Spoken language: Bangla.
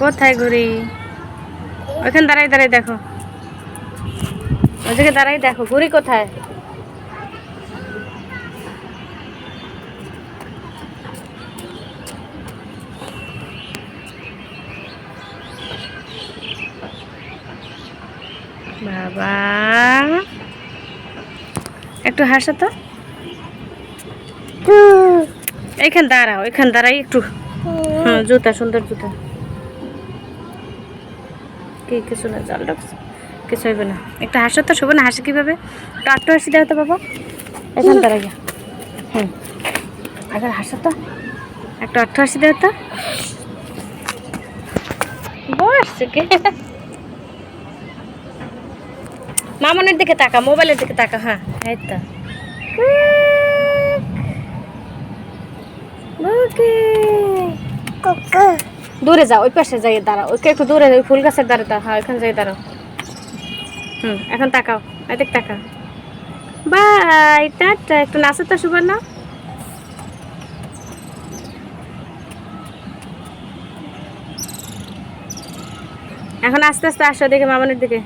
কোথায় ঘুরি? ওইখানে দাঁড়াই দাঁড়াই দেখো, ওই জায়গায় দাঁড়াই দেখো ঘুরি কোথায়। বাবা একটু হাসো তো। এইখানে দাঁড়াও, এখানে দাঁড়াই একটু। জুতা, সুন্দর জুতা। কি কিছু না, জল ঢুকছে, কিছু হইবে না। একটু হাসো তো, শোভো না, হাসি কিভাবে? একটু আটটু হাসি দেও তো বাবা, এখানে দাঁড়াই। এখন হাসো তো, একটু আটটু হাসি দেও তো। বসছে কে? মামনের দিকে তাকা, মোবাইলের দিকে তাকা। হ্যাঁ, এই তো। দূরে যাও, ওই পাশে যাই দাঁড়াও, ওইকে একটু দূরে, ওই ফুল গাছের দাঁড়ে দাঁড়াও। হ্যাঁ, ওইখানে যাই দাঁড়াও। এখন তাকাও, এদিক তাকাও। Bye, tata. একটু নাচো তো সুবর্ণা। এখন আস্তে আস্তে আসো দেখে মামনের দিকে।